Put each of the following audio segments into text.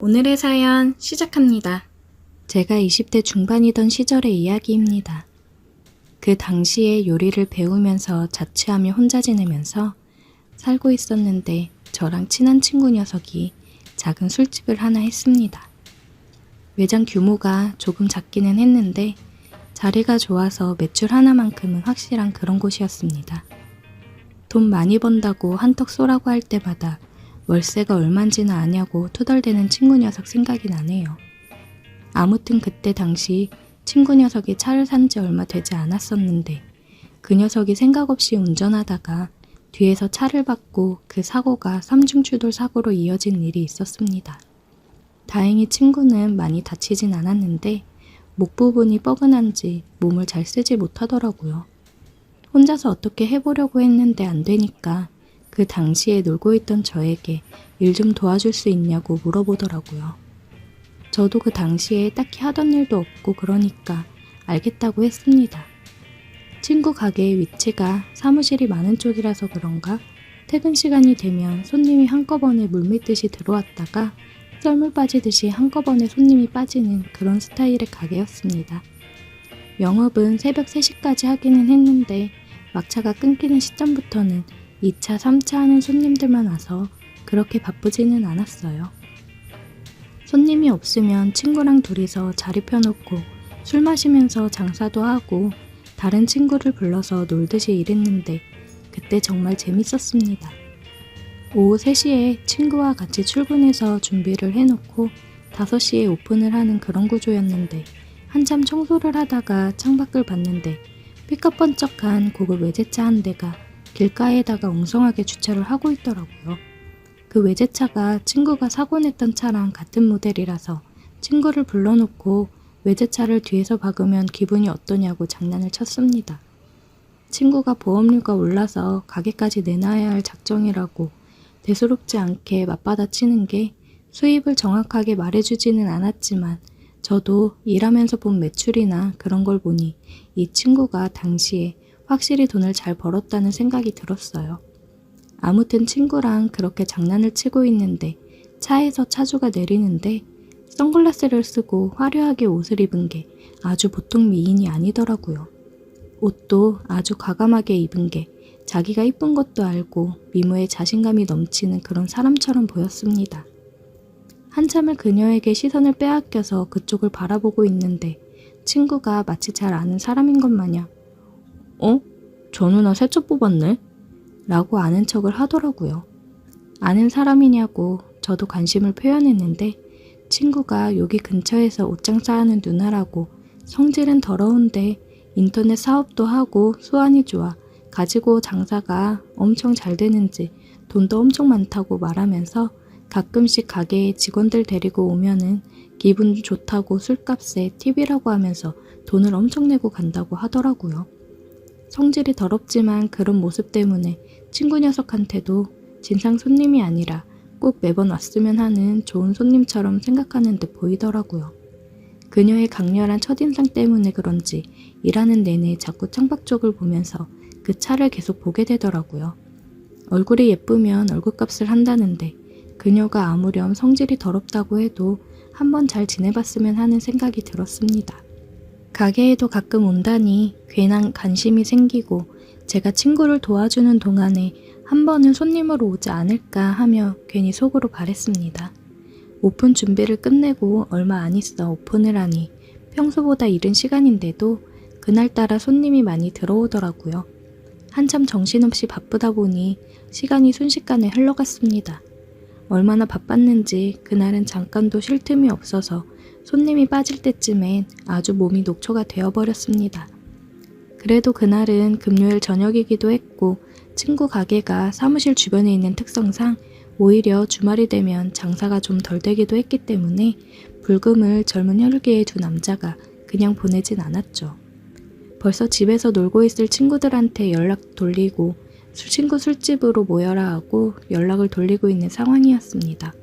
오늘의 사연 시작합니다. 제가 20대 중반이던 시절의 이야기입니다. 그 당시에 요리를 배우면서 자취하며 혼자 지내면서 살고 있었는데 저랑 친한 친구 녀석이 작은 술집을 하나 했습니다. 매장 규모가 조금 작기는 했는데 자리가 좋아서 매출 하나만큼은 확실한 그런 곳이었습니다. 돈 많이 번다고 한턱 쏘라고 할 때마다 월세가 얼만지는 아냐고 투덜대는 친구 녀석 생각이 나네요. 아무튼 그때 당시 친구 녀석이 차를 산 지 얼마 되지 않았었는데 그 녀석이 생각 없이 운전하다가 뒤에서 차를 받고 그 사고가 삼중추돌 사고로 이어진 일이 있었습니다. 다행히 친구는 많이 다치진 않았는데 목 부분이 뻐근한지 몸을 잘 쓰지 못하더라고요. 혼자서 어떻게 해보려고 했는데 안 되니까 그 당시에 놀고 있던 저에게 일 좀 도와줄 수 있냐고 물어보더라고요. 저도 그 당시에 딱히 하던 일도 없고 그러니까 알겠다고 했습니다. 친구 가게의 위치가 사무실이 많은 쪽이라서 그런가 퇴근 시간이 되면 손님이 한꺼번에 물밀듯이 들어왔다가 썰물 빠지듯이 한꺼번에 손님이 빠지는 그런 스타일의 가게였습니다. 영업은 새벽 3시까지 하기는 했는데 막차가 끊기는 시점부터는 2차, 3차 하는 손님들만 와서 그렇게 바쁘지는 않았어요. 손님이 없으면 친구랑 둘이서 자리 펴놓고 술 마시면서 장사도 하고 다른 친구를 불러서 놀듯이 일했는데 그때 정말 재밌었습니다. 오후 3시에 친구와 같이 출근해서 준비를 해놓고 5시에 오픈을 하는 그런 구조였는데 한참 청소를 하다가 창밖을 봤는데 삐까뻔쩍한 고급 외제차 한 대가 길가에다가 엉성하게 주차를 하고 있더라고요. 그 외제차가 친구가 사고 냈던 차랑 같은 모델이라서 친구를 불러놓고 외제차를 뒤에서 박으면 기분이 어떠냐고 장난을 쳤습니다. 친구가 보험료가 올라서 가게까지 내놔야 할 작정이라고 대수롭지 않게 맞받아치는 게 수입을 정확하게 말해주지는 않았지만 저도 일하면서 본 매출이나 그런 걸 보니 이 친구가 당시에 확실히 돈을 잘 벌었다는 생각이 들었어요. 아무튼 친구랑 그렇게 장난을 치고 있는데 차에서 차주가 내리는데 선글라스를 쓰고 화려하게 옷을 입은 게 아주 보통 미인이 아니더라고요. 옷도 아주 과감하게 입은 게 자기가 이쁜 것도 알고 미모에 자신감이 넘치는 그런 사람처럼 보였습니다. 한참을 그녀에게 시선을 빼앗겨서 그쪽을 바라보고 있는데 친구가 마치 잘 아는 사람인 것 마냥 저 누나 새차 뽑았네? 라고 아는 척을 하더라고요. 아는 사람이냐고 저도 관심을 표현했는데 친구가 여기 근처에서 옷장사하는 누나라고 성질은 더러운데 인터넷 사업도 하고 수완이 좋아 가지고 장사가 엄청 잘 되는지 돈도 엄청 많다고 말하면서 가끔씩 가게에 직원들 데리고 오면은 기분 좋다고 술값에 팁이라고 하면서 돈을 엄청 내고 간다고 하더라고요. 성질이 더럽지만 그런 모습 때문에 친구 녀석한테도 진상 손님이 아니라 꼭 매번 왔으면 하는 좋은 손님처럼 생각하는 듯 보이더라고요. 그녀의 강렬한 첫인상 때문에 그런지 일하는 내내 자꾸 창밖 쪽을 보면서 그 차를 계속 보게 되더라고요. 얼굴이 예쁘면 얼굴값을 한다는데 그녀가 아무렴 성질이 더럽다고 해도 한번 잘 지내봤으면 하는 생각이 들었습니다. 가게에도 가끔 온다니 괜한 관심이 생기고 제가 친구를 도와주는 동안에 한 번은 손님으로 오지 않을까 하며 괜히 속으로 바랬습니다. 오픈 준비를 끝내고 얼마 안 있어 오픈을 하니 평소보다 이른 시간인데도 그날따라 손님이 많이 들어오더라고요. 한참 정신없이 바쁘다 보니 시간이 순식간에 흘러갔습니다. 얼마나 바빴는지 그날은 잠깐도 쉴 틈이 없어서 손님이 빠질 때쯤엔 아주 몸이 녹초가 되어버렸습니다. 그래도 그날은 금요일 저녁이기도 했고 친구 가게가 사무실 주변에 있는 특성상 오히려 주말이 되면 장사가 좀 덜 되기도 했기 때문에 불금을 젊은 혈기의 두 남자가 그냥 보내진 않았죠. 벌써 집에서 놀고 있을 친구들한테 연락 돌리고 친구 술집으로 모여라 하고 연락을 돌리고 있는 상황이었습니다.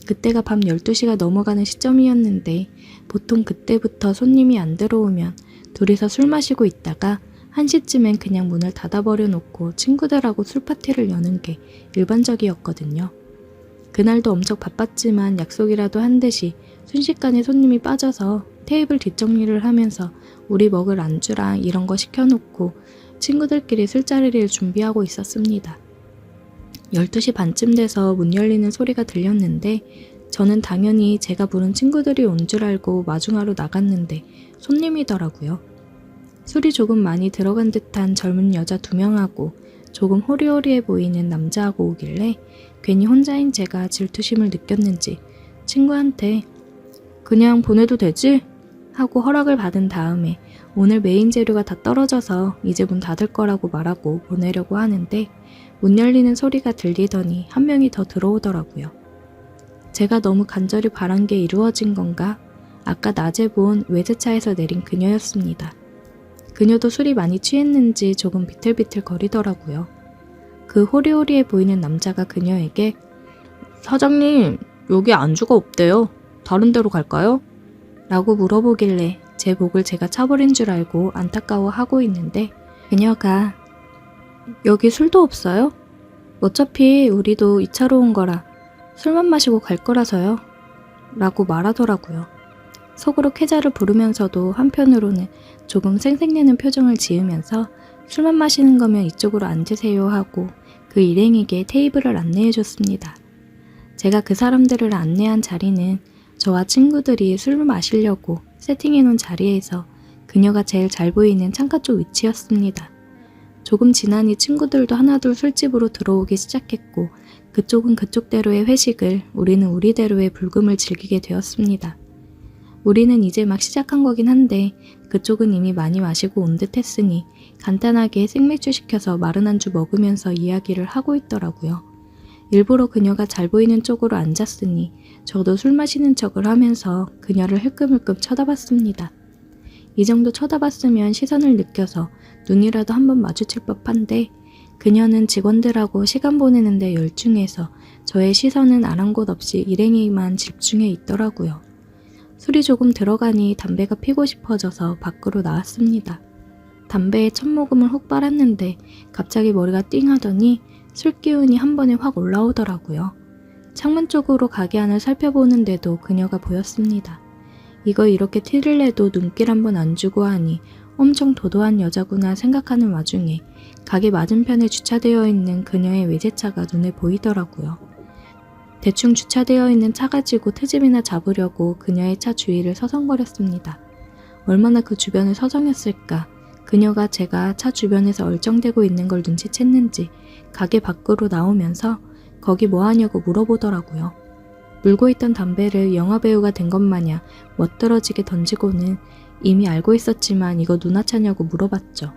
그때가 밤 12시가 넘어가는 시점이었는데 보통 그때부터 손님이 안 들어오면 둘이서 술 마시고 있다가 1시쯤엔 그냥 문을 닫아버려 놓고 친구들하고 술 파티를 여는 게 일반적이었거든요. 그날도 엄청 바빴지만 약속이라도 한 듯이 순식간에 손님이 빠져서 테이블 뒷정리를 하면서 우리 먹을 안주랑 이런 거 시켜놓고 친구들끼리 술자리를 준비하고 있었습니다. 12시 반쯤 돼서 문 열리는 소리가 들렸는데 저는 당연히 제가 부른 친구들이 온 줄 알고 마중하러 나갔는데 손님이더라고요. 술이 조금 많이 들어간 듯한 젊은 여자 2명하고 조금 호리호리해 보이는 남자하고 오길래 괜히 혼자인 제가 질투심을 느꼈는지 친구한테 그냥 보내도 되지? 하고 허락을 받은 다음에 오늘 메인 재료가 다 떨어져서 이제 문 닫을 거라고 말하고 보내려고 하는데 문 열리는 소리가 들리더니 한 명이 더 들어오더라고요. 제가 너무 간절히 바란 게 이루어진 건가? 아까 낮에 본 외제차에서 내린 그녀였습니다. 그녀도 술이 많이 취했는지 조금 비틀비틀 거리더라고요. 그 호리호리해 보이는 남자가 그녀에게 사장님, 여기 안주가 없대요. 다른 데로 갈까요? 라고 물어보길래 제 목을 제가 차버린 줄 알고 안타까워하고 있는데 그녀가 여기 술도 없어요? 어차피 우리도 2차로 온 거라 술만 마시고 갈 거라서요. 라고 말하더라고요. 속으로 쾌자를 부르면서도 한편으로는 조금 생색내는 표정을 지으면서 술만 마시는 거면 이쪽으로 앉으세요 하고 그 일행에게 테이블을 안내해 줬습니다. 제가 그 사람들을 안내한 자리는 저와 친구들이 술을 마시려고 세팅해 놓은 자리에서 그녀가 제일 잘 보이는 창가 쪽 위치였습니다. 조금 지나니 친구들도 하나둘 술집으로 들어오기 시작했고 그쪽은 그쪽대로의 회식을 우리는 우리대로의 불금을 즐기게 되었습니다. 우리는 이제 막 시작한 거긴 한데 그쪽은 이미 많이 마시고 온 듯 했으니 간단하게 생맥주 시켜서 마른 안주 먹으면서 이야기를 하고 있더라고요. 일부러 그녀가 잘 보이는 쪽으로 앉았으니 저도 술 마시는 척을 하면서 그녀를 흘끔흘끔 쳐다봤습니다. 이 정도 쳐다봤으면 시선을 느껴서 눈이라도 한번 마주칠 법한데 그녀는 직원들하고 시간 보내는데 열중해서 저의 시선은 아랑곳 없이 일행에만 집중해 있더라고요. 술이 조금 들어가니 담배가 피고 싶어져서 밖으로 나왔습니다. 담배에 첫 모금을 훅 빨았는데 갑자기 머리가 띵 하더니 술 기운이 한 번에 확 올라오더라고요. 창문 쪽으로 가게 안을 살펴보는데도 그녀가 보였습니다. 이거 이렇게 티를 내도 눈길 한 번 안 주고 하니 엄청 도도한 여자구나 생각하는 와중에 가게 맞은편에 주차되어 있는 그녀의 외제차가 눈에 보이더라고요. 대충 주차되어 있는 차 가지고 트집이나 잡으려고 그녀의 차 주위를 서성거렸습니다. 얼마나 그 주변을 서성였을까. 그녀가 제가 차 주변에서 얼쩡대고 있는 걸 눈치챘는지 가게 밖으로 나오면서 거기 뭐하냐고 물어보더라고요. 물고 있던 담배를 영화배우가 된 것 마냥 멋들어지게 던지고는 이미 알고 있었지만 이거 누나차냐고 물어봤죠.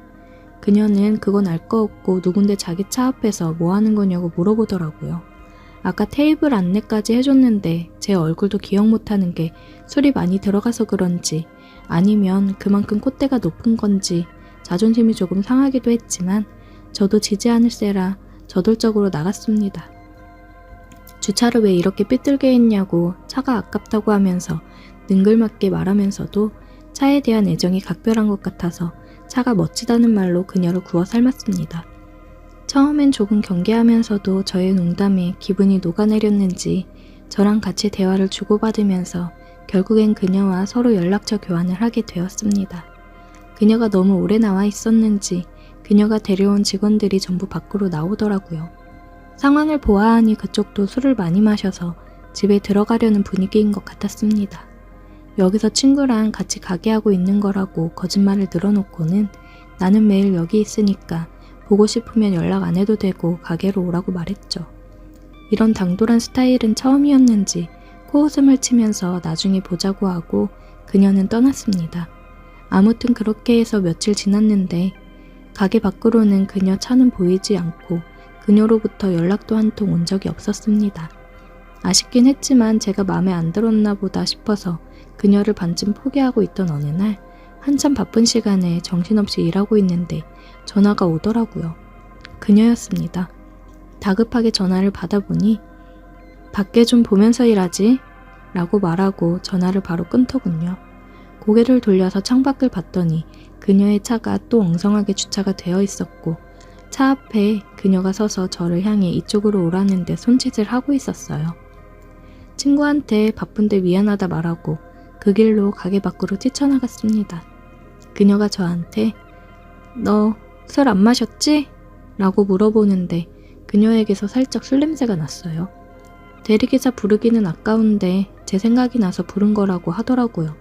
그녀는 그건 알 거 없고 누군데 자기 차 앞에서 뭐하는 거냐고 물어보더라고요. 아까 테이블 안내까지 해줬는데 제 얼굴도 기억 못하는 게 술이 많이 들어가서 그런지 아니면 그만큼 콧대가 높은 건지 자존심이 조금 상하기도 했지만 저도 지지 않을세라 저돌적으로 나갔습니다. 주차를 왜 이렇게 삐뚤게 했냐고 차가 아깝다고 하면서 능글맞게 말하면서도 차에 대한 애정이 각별한 것 같아서 차가 멋지다는 말로 그녀를 구워 삶았습니다. 처음엔 조금 경계하면서도 저의 농담에 기분이 녹아내렸는지 저랑 같이 대화를 주고받으면서 결국엔 그녀와 서로 연락처 교환을 하게 되었습니다. 그녀가 너무 오래 나와 있었는지 그녀가 데려온 직원들이 전부 밖으로 나오더라고요. 상황을 보아하니 그쪽도 술을 많이 마셔서 집에 들어가려는 분위기인 것 같았습니다. 여기서 친구랑 같이 가게 하고 있는 거라고 거짓말을 늘어놓고는 나는 매일 여기 있으니까 보고 싶으면 연락 안 해도 되고 가게로 오라고 말했죠. 이런 당돌한 스타일은 처음이었는지 코웃음을 치면서 나중에 보자고 하고 그녀는 떠났습니다. 아무튼 그렇게 해서 며칠 지났는데 가게 밖으로는 그녀 차는 보이지 않고 그녀로부터 연락도 한 통 온 적이 없었습니다. 아쉽긴 했지만 제가 마음에 안 들었나 보다 싶어서 그녀를 반쯤 포기하고 있던 어느 날 한참 바쁜 시간에 정신없이 일하고 있는데 전화가 오더라고요. 그녀였습니다. 다급하게 전화를 받아보니 밖에 좀 보면서 일하지? 라고 말하고 전화를 바로 끊더군요. 고개를 돌려서 창밖을 봤더니 그녀의 차가 또 엉성하게 주차가 되어 있었고 차 앞에 그녀가 서서 저를 향해 이쪽으로 오라는데 손짓을 하고 있었어요. 친구한테 바쁜데 미안하다 말하고 그 길로 가게 밖으로 뛰쳐나갔습니다. 그녀가 저한테 너 술 안 마셨지? 라고 물어보는데 그녀에게서 살짝 술 냄새가 났어요. 대리기사 부르기는 아까운데 제 생각이 나서 부른 거라고 하더라고요.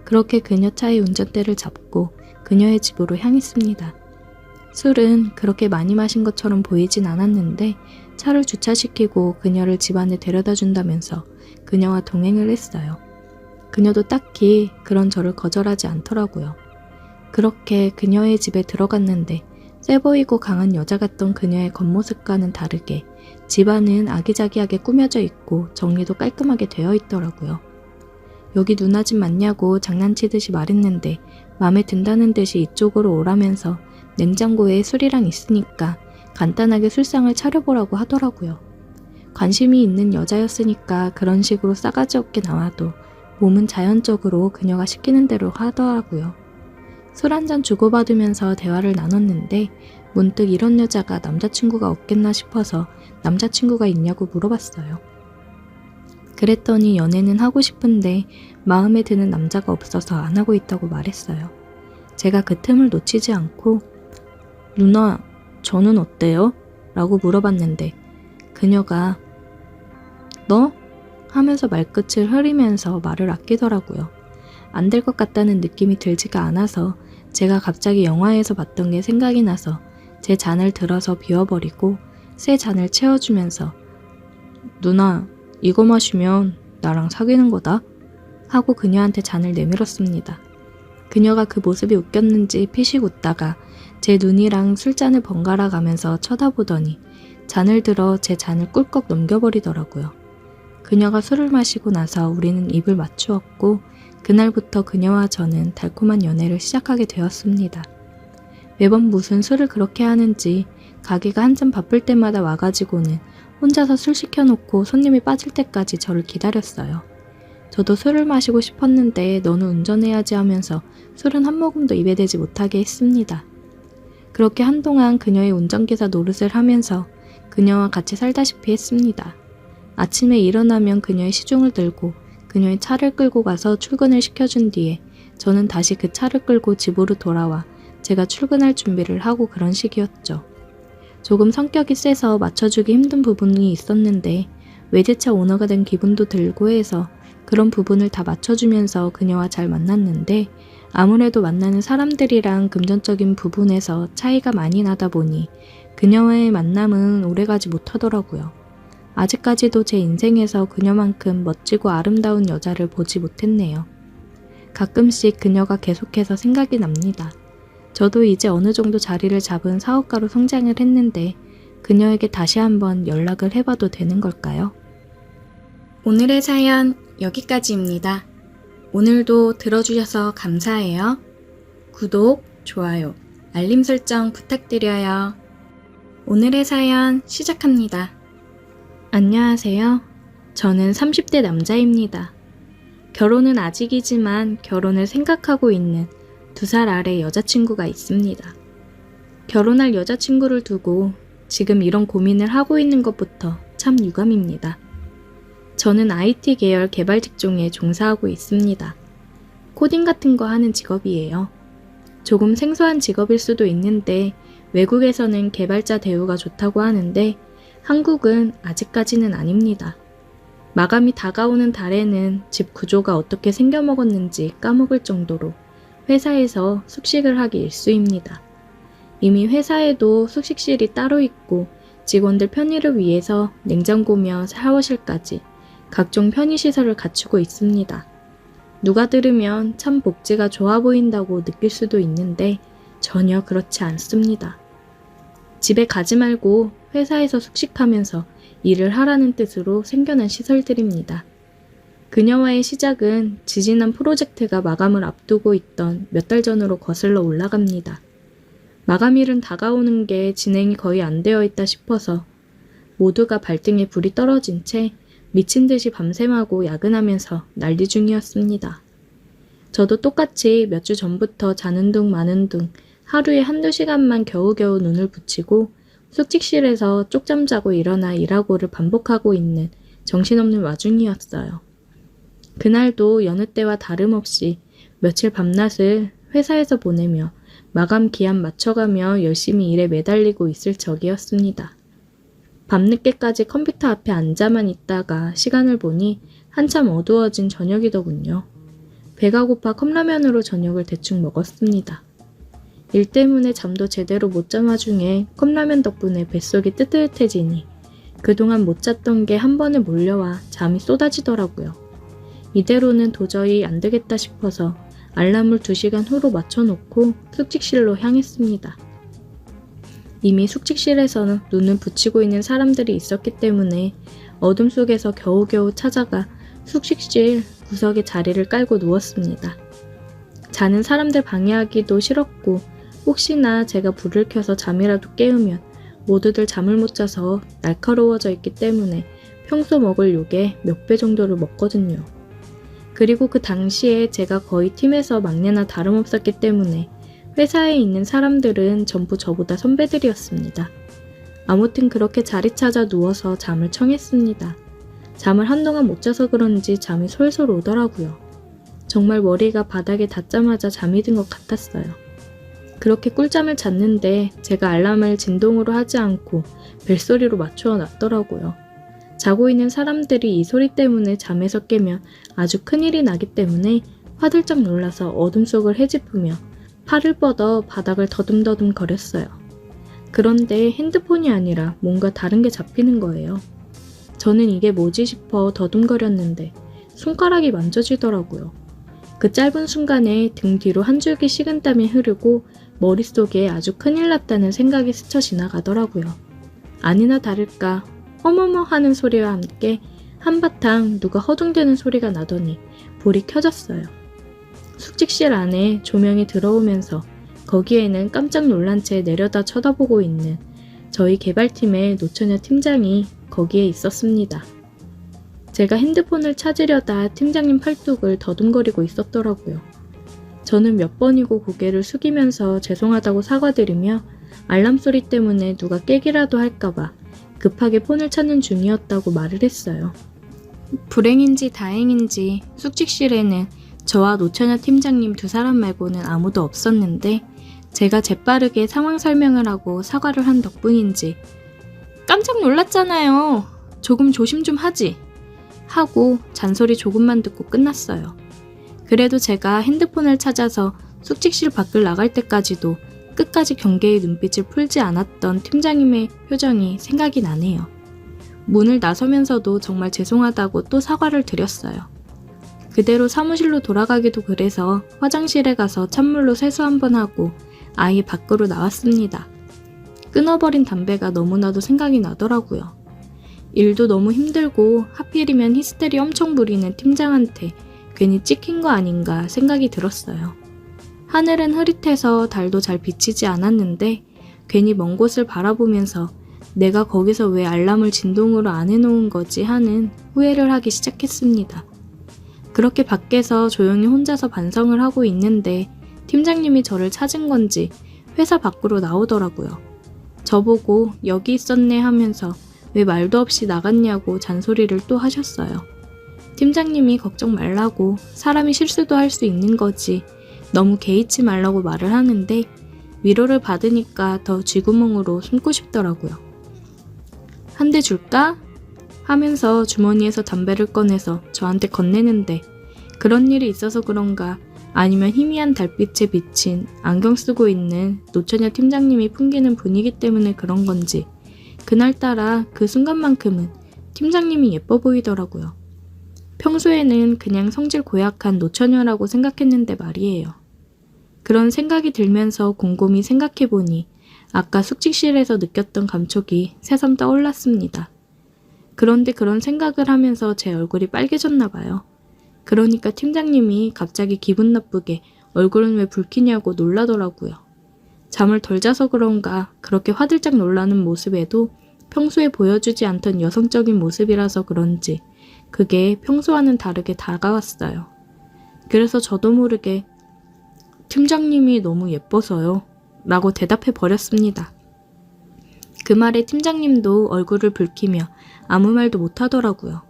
그렇게 그녀 차의 운전대를 잡고 그녀의 집으로 향했습니다. 술은 그렇게 많이 마신 것처럼 보이진 않았는데 차를 주차시키고 그녀를 집 안에 데려다 준다면서 그녀와 동행을 했어요. 그녀도 딱히 그런 저를 거절하지 않더라고요. 그렇게 그녀의 집에 들어갔는데 세 보이고 강한 여자 같던 그녀의 겉모습과는 다르게 집안은 아기자기하게 꾸며져 있고 정리도 깔끔하게 되어 있더라고요. 여기 누나 집 맞냐고 장난치듯이 말했는데 마음에 든다는 듯이 이쪽으로 오라면서 냉장고에 술이랑 있으니까 간단하게 술상을 차려보라고 하더라고요. 관심이 있는 여자였으니까 그런 식으로 싸가지 없게 나와도 몸은 자연적으로 그녀가 시키는 대로 하더라고요. 술 한잔 주고받으면서 대화를 나눴는데 문득 이런 여자가 남자친구가 없겠나 싶어서 남자친구가 있냐고 물어봤어요. 그랬더니 연애는 하고 싶은데 마음에 드는 남자가 없어서 안 하고 있다고 말했어요. 제가 그 틈을 놓치지 않고 누나, 저는 어때요? 라고 물어봤는데 그녀가 너? 하면서 말끝을 흐리면서 말을 아끼더라고요. 안 될 것 같다는 느낌이 들지가 않아서 제가 갑자기 영화에서 봤던 게 생각이 나서 제 잔을 들어서 비워버리고 새 잔을 채워주면서 누나, 이거 마시면 나랑 사귀는 거다? 하고 그녀한테 잔을 내밀었습니다. 그녀가 그 모습이 웃겼는지 피식 웃다가 제 눈이랑 술잔을 번갈아 가면서 쳐다보더니 잔을 들어 제 잔을 꿀꺽 넘겨버리더라고요. 그녀가 술을 마시고 나서 우리는 입을 맞추었고 그날부터 그녀와 저는 달콤한 연애를 시작하게 되었습니다. 매번 무슨 술을 그렇게 하는지 가게가 한참 바쁠 때마다 와가지고는 혼자서 술 시켜놓고 손님이 빠질 때까지 저를 기다렸어요. 저도 술을 마시고 싶었는데 너는 운전해야지 하면서 술은 한 모금도 입에 대지 못하게 했습니다. 그렇게 한동안 그녀의 운전기사 노릇을 하면서 그녀와 같이 살다시피 했습니다. 아침에 일어나면 그녀의 시중을 들고 그녀의 차를 끌고 가서 출근을 시켜준 뒤에 저는 다시 그 차를 끌고 집으로 돌아와 제가 출근할 준비를 하고 그런 식이었죠. 조금 성격이 세서 맞춰주기 힘든 부분이 있었는데 외제차 오너가 된 기분도 들고 해서 그런 부분을 다 맞춰주면서 그녀와 잘 만났는데 아무래도 만나는 사람들이랑 금전적인 부분에서 차이가 많이 나다 보니 그녀와의 만남은 오래가지 못하더라고요. 아직까지도 제 인생에서 그녀만큼 멋지고 아름다운 여자를 보지 못했네요. 가끔씩 그녀가 계속해서 생각이 납니다. 저도 이제 어느 정도 자리를 잡은 사업가로 성장을 했는데 그녀에게 다시 한번 연락을 해봐도 되는 걸까요? 오늘의 사연 여기까지입니다. 오늘도 들어주셔서 감사해요. 구독, 좋아요, 알림 설정 부탁드려요. 오늘의 사연 시작합니다. 안녕하세요. 저는 30대 남자입니다. 결혼은 아직이지만 결혼을 생각하고 있는 2살 아래 여자친구가 있습니다. 결혼할 여자친구를 두고 지금 이런 고민을 하고 있는 것부터 참 유감입니다. 저는 IT 계열 개발 직종에 종사하고 있습니다. 코딩 같은 거 하는 직업이에요. 조금 생소한 직업일 수도 있는데 외국에서는 개발자 대우가 좋다고 하는데 한국은 아직까지는 아닙니다. 마감이 다가오는 달에는 집 구조가 어떻게 생겨먹었는지 까먹을 정도로 회사에서 숙식을 하기 일쑤입니다. 이미 회사에도 숙식실이 따로 있고 직원들 편의를 위해서 냉장고며 샤워실까지 각종 편의시설을 갖추고 있습니다. 누가 들으면 참 복지가 좋아 보인다고 느낄 수도 있는데 전혀 그렇지 않습니다. 집에 가지 말고 회사에서 숙식하면서 일을 하라는 뜻으로 생겨난 시설들입니다. 그녀와의 시작은 지지난 프로젝트가 마감을 앞두고 있던 몇 달 전으로 거슬러 올라갑니다. 마감일은 다가오는 게 진행이 거의 안 되어 있다 싶어서 모두가 발등에 불이 떨어진 채 미친 듯이 밤샘하고 야근하면서 난리 중이었습니다. 저도 똑같이 몇 주 전부터 자는 둥 마는 둥 하루에 한두 시간만 겨우겨우 눈을 붙이고 숙직실에서 쪽잠 자고 일어나 일하고를 반복하고 있는 정신없는 와중이었어요. 그날도 여느 때와 다름없이 며칠 밤낮을 회사에서 보내며 마감 기한 맞춰가며 열심히 일에 매달리고 있을 적이었습니다. 밤늦게까지 컴퓨터 앞에 앉아만 있다가 시간을 보니 한참 어두워진 저녁이더군요. 배가 고파 컵라면으로 저녁을 대충 먹었습니다. 일 때문에 잠도 제대로 못 잔 와중에 컵라면 덕분에 뱃속이 뜨뜻해지니 그동안 못 잤던 게 한 번에 몰려와 잠이 쏟아지더라고요. 이대로는 도저히 안 되겠다 싶어서 알람을 2시간 후로 맞춰놓고 숙직실로 향했습니다. 이미 숙직실에서는 눈을 붙이고 있는 사람들이 있었기 때문에 어둠 속에서 겨우겨우 찾아가 숙직실 구석에 자리를 깔고 누웠습니다. 자는 사람들 방해하기도 싫었고 혹시나 제가 불을 켜서 잠이라도 깨우면 모두들 잠을 못 자서 날카로워져 있기 때문에 평소 먹을 욕의 몇 배 정도를 먹거든요. 그리고 그 당시에 제가 거의 팀에서 막내나 다름없었기 때문에 회사에 있는 사람들은 전부 저보다 선배들이었습니다. 아무튼 그렇게 자리 찾아 누워서 잠을 청했습니다. 잠을 한동안 못 자서 그런지 잠이 솔솔 오더라고요. 정말 머리가 바닥에 닿자마자 잠이 든 것 같았어요. 그렇게 꿀잠을 잤는데 제가 알람을 진동으로 하지 않고 벨소리로 맞추어 놨더라고요. 자고 있는 사람들이 이 소리 때문에 잠에서 깨면 아주 큰일이 나기 때문에 화들짝 놀라서 어둠 속을 헤집으며 팔을 뻗어 바닥을 더듬더듬 거렸어요. 그런데 핸드폰이 아니라 뭔가 다른 게 잡히는 거예요. 저는 이게 뭐지 싶어 더듬거렸는데 손가락이 만져지더라고요. 그 짧은 순간에 등 뒤로 한 줄기 식은땀이 흐르고 머릿속에 아주 큰일 났다는 생각이 스쳐 지나가더라고요. 아니나 다를까 어머머 하는 소리와 함께 한바탕 누가 허둥대는 소리가 나더니 불이 켜졌어요. 숙직실 안에 조명이 들어오면서 거기에는 깜짝 놀란 채 내려다 쳐다보고 있는 저희 개발팀의 노처녀 팀장이 거기에 있었습니다. 제가 핸드폰을 찾으려다 팀장님 팔뚝을 더듬거리고 있었더라고요. 저는 몇 번이고 고개를 숙이면서 죄송하다고 사과드리며 알람 소리 때문에 누가 깨기라도 할까봐 급하게 폰을 찾는 중이었다고 말을 했어요. 불행인지 다행인지 숙직실에는 저와 노처녀 팀장님 2사람 말고는 아무도 없었는데 제가 재빠르게 상황 설명을 하고 사과를 한 덕분인지 깜짝 놀랐잖아요. 조금 조심 좀 하지. 하고 잔소리 조금만 듣고 끝났어요. 그래도 제가 핸드폰을 찾아서 숙직실 밖을 나갈 때까지도 끝까지 경계의 눈빛을 풀지 않았던 팀장님의 표정이 생각이 나네요. 문을 나서면서도 정말 죄송하다고 또 사과를 드렸어요. 그대로 사무실로 돌아가기도 그래서 화장실에 가서 찬물로 세수 한번 하고 아예 밖으로 나왔습니다. 끊어버린 담배가 너무나도 생각이 나더라고요. 일도 너무 힘들고 하필이면 히스테리 엄청 부리는 팀장한테 괜히 찍힌 거 아닌가 생각이 들었어요. 하늘은 흐릿해서 달도 잘 비치지 않았는데 괜히 먼 곳을 바라보면서 내가 거기서 왜 알람을 진동으로 안 해놓은 거지 하는 후회를 하기 시작했습니다. 그렇게 밖에서 조용히 혼자서 반성을 하고 있는데 팀장님이 저를 찾은 건지 회사 밖으로 나오더라고요. 저보고 여기 있었네 하면서 왜 말도 없이 나갔냐고 잔소리를 또 하셨어요. 팀장님이 걱정 말라고 사람이 실수도 할 수 있는 거지 너무 개의치 말라고 말을 하는데 위로를 받으니까 더 쥐구멍으로 숨고 싶더라고요. 한 대 줄까? 하면서 주머니에서 담배를 꺼내서 저한테 건네는데 그런 일이 있어서 그런가 아니면 희미한 달빛에 비친 안경 쓰고 있는 노처녀 팀장님이 풍기는 분위기 때문에 그런 건지 그날따라 그 순간만큼은 팀장님이 예뻐 보이더라고요. 평소에는 그냥 성질 고약한 노처녀라고 생각했는데 말이에요. 그런 생각이 들면서 곰곰이 생각해보니 아까 숙직실에서 느꼈던 감촉이 새삼 떠올랐습니다. 그런데 그런 생각을 하면서 제 얼굴이 빨개졌나 봐요. 그러니까 팀장님이 갑자기 기분 나쁘게 얼굴은 왜 붉히냐고 놀라더라고요. 잠을 덜 자서 그런가 그렇게 화들짝 놀라는 모습에도 평소에 보여주지 않던 여성적인 모습이라서 그런지 그게 평소와는 다르게 다가왔어요. 그래서 저도 모르게 팀장님이 너무 예뻐서요 라고 대답해 버렸습니다. 그 말에 팀장님도 얼굴을 붉히며 아무 말도 못하더라고요.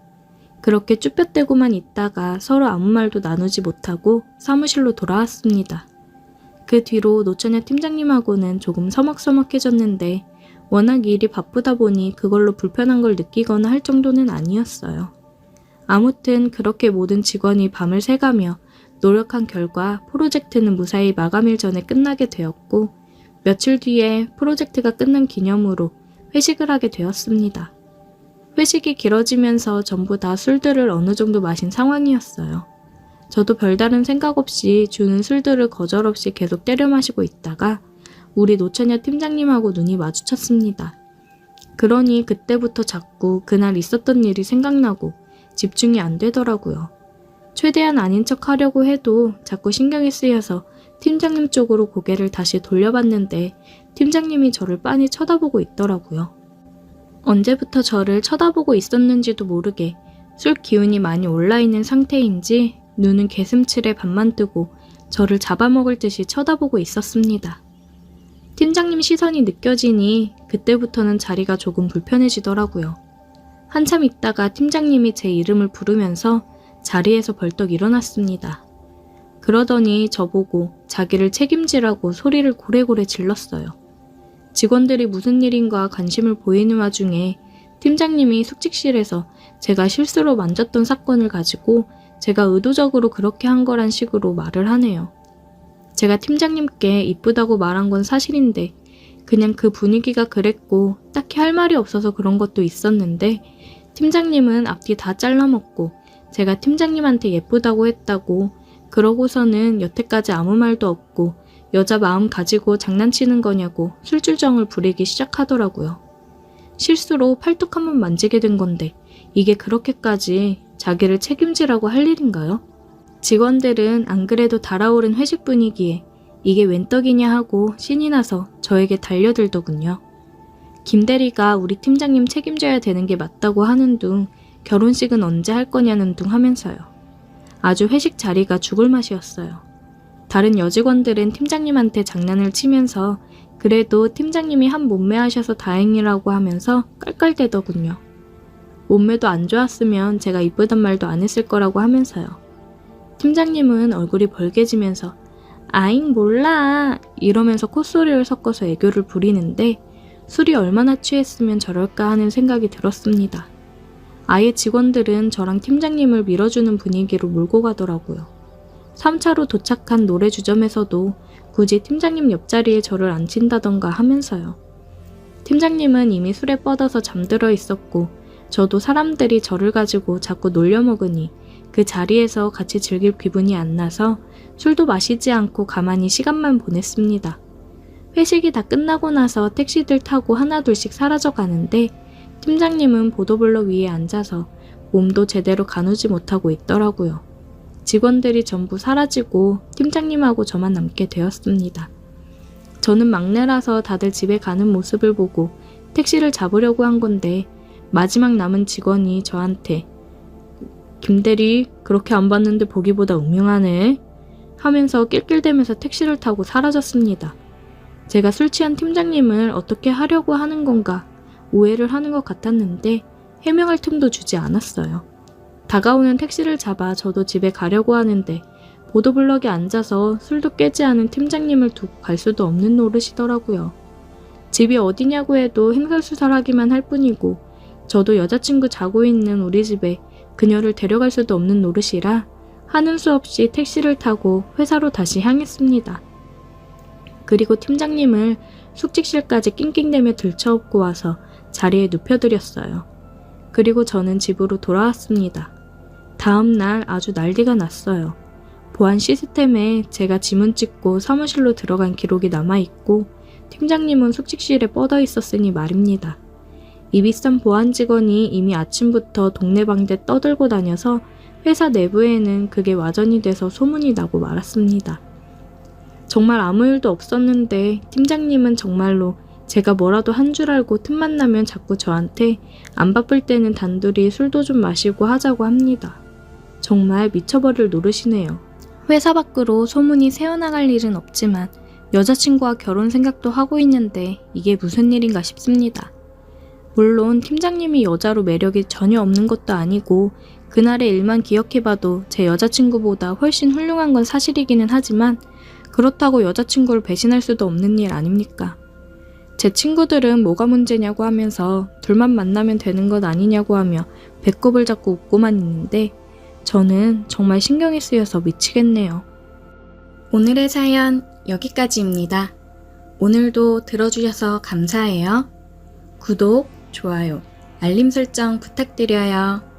그렇게 쭈뼛대고만 있다가 서로 아무 말도 나누지 못하고 사무실로 돌아왔습니다. 그 뒤로 노처녀 팀장님하고는 조금 서먹서먹해졌는데 워낙 일이 바쁘다 보니 그걸로 불편한 걸 느끼거나 할 정도는 아니었어요. 아무튼 그렇게 모든 직원이 밤을 새가며 노력한 결과 프로젝트는 무사히 마감일 전에 끝나게 되었고 며칠 뒤에 프로젝트가 끝난 기념으로 회식을 하게 되었습니다. 회식이 길어지면서 전부 다 술들을 어느 정도 마신 상황이었어요. 저도 별다른 생각 없이 주는 술들을 거절없이 계속 때려 마시고 있다가 우리 노처녀 팀장님하고 눈이 마주쳤습니다. 그러니 그때부터 자꾸 그날 있었던 일이 생각나고 집중이 안 되더라고요. 최대한 아닌 척 하려고 해도 자꾸 신경이 쓰여서 팀장님 쪽으로 고개를 다시 돌려봤는데 팀장님이 저를 빤히 쳐다보고 있더라고요. 언제부터 저를 쳐다보고 있었는지도 모르게 술 기운이 많이 올라있는 상태인지 눈은 개슴츠레 반만 뜨고 저를 잡아먹을 듯이 쳐다보고 있었습니다. 팀장님 시선이 느껴지니 그때부터는 자리가 조금 불편해지더라고요. 한참 있다가 팀장님이 제 이름을 부르면서 자리에서 벌떡 일어났습니다. 그러더니 저보고 자기를 책임지라고 소리를 고래고래 질렀어요. 직원들이 무슨 일인가 관심을 보이는 와중에 팀장님이 숙직실에서 제가 실수로 만졌던 사건을 가지고 제가 의도적으로 그렇게 한 거란 식으로 말을 하네요. 제가 팀장님께 이쁘다고 말한 건 사실인데 그냥 그 분위기가 그랬고 딱히 할 말이 없어서 그런 것도 있었는데 팀장님은 앞뒤 다 잘라먹고 제가 팀장님한테 예쁘다고 했다고 그러고서는 여태까지 아무 말도 없고 여자 마음 가지고 장난치는 거냐고 술줄정을 부리기 시작하더라고요. 실수로 팔뚝 한번 만지게 된 건데 이게 그렇게까지 자기를 책임지라고 할 일인가요? 직원들은 안 그래도 달아오른 회식 분위기에 이게 웬 떡이냐 하고 신이 나서 저에게 달려들더군요. 김대리가 우리 팀장님 책임져야 되는 게 맞다고 하는 둥 결혼식은 언제 할 거냐는 둥 하면서요. 아주 회식 자리가 죽을 맛이었어요. 다른 여직원들은 팀장님한테 장난을 치면서 그래도 팀장님이 한 몸매 하셔서 다행이라고 하면서 깔깔대더군요. 몸매도 안 좋았으면 제가 이쁘단 말도 안 했을 거라고 하면서요. 팀장님은 얼굴이 벌개지면서 아잉 몰라 이러면서 콧소리를 섞어서 애교를 부리는데 술이 얼마나 취했으면 저럴까 하는 생각이 들었습니다. 아예 직원들은 저랑 팀장님을 밀어주는 분위기로 몰고 가더라고요. 3차로 도착한 노래주점에서도 굳이 팀장님 옆자리에 저를 앉힌다던가 하면서요. 팀장님은 이미 술에 뻗어서 잠들어 있었고 저도 사람들이 저를 가지고 자꾸 놀려먹으니 그 자리에서 같이 즐길 기분이 안 나서 술도 마시지 않고 가만히 시간만 보냈습니다. 회식이 다 끝나고 나서 택시들 타고 하나둘씩 사라져 가는데 팀장님은 보도블러 위에 앉아서 몸도 제대로 가누지 못하고 있더라고요. 직원들이 전부 사라지고 팀장님하고 저만 남게 되었습니다. 저는 막내라서 다들 집에 가는 모습을 보고 택시를 잡으려고 한 건데 마지막 남은 직원이 저한테 김대리 그렇게 안 봤는데 보기보다 음흉하네 하면서 낄낄대면서 택시를 타고 사라졌습니다. 제가 술 취한 팀장님을 어떻게 하려고 하는 건가 오해를 하는 것 같았는데 해명할 틈도 주지 않았어요. 다가오는 택시를 잡아 저도 집에 가려고 하는데 보도블럭에 앉아서 술도 깨지 않은 팀장님을 두고 갈 수도 없는 노릇이더라고요. 집이 어디냐고 해도 횡설수설하기만 할 뿐이고 저도 여자친구 자고 있는 우리 집에 그녀를 데려갈 수도 없는 노릇이라 하는 수 없이 택시를 타고 회사로 다시 향했습니다. 그리고 팀장님을 숙직실까지 낑낑대며 들쳐업고 와서 자리에 눕혀드렸어요. 그리고 저는 집으로 돌아왔습니다. 다음 날 아주 난리가 났어요. 보안 시스템에 제가 지문 찍고 사무실로 들어간 기록이 남아있고 팀장님은 숙직실에 뻗어 있었으니 말입니다. 이 비싼 보안 직원이 이미 아침부터 동네방대 떠들고 다녀서 회사 내부에는 그게 와전이 돼서 소문이 나고 말았습니다. 정말 아무 일도 없었는데 팀장님은 정말로 제가 뭐라도 한 줄 알고 틈만 나면 자꾸 저한테 안 바쁠 때는 단둘이 술도 좀 마시고 하자고 합니다. 정말 미쳐버릴 노릇이네요. 회사 밖으로 소문이 새어나갈 일은 없지만 여자친구와 결혼 생각도 하고 있는데 이게 무슨 일인가 싶습니다. 물론 팀장님이 여자로 매력이 전혀 없는 것도 아니고 그날의 일만 기억해봐도 제 여자친구보다 훨씬 훌륭한 건 사실이기는 하지만 그렇다고 여자친구를 배신할 수도 없는 일 아닙니까? 제 친구들은 뭐가 문제냐고 하면서 둘만 만나면 되는 것 아니냐고 하며 배꼽을 잡고 웃고만 있는데 저는 정말 신경이 쓰여서 미치겠네요. 오늘의 사연 여기까지입니다. 오늘도 들어주셔서 감사해요. 구독, 좋아요, 알림 설정 부탁드려요.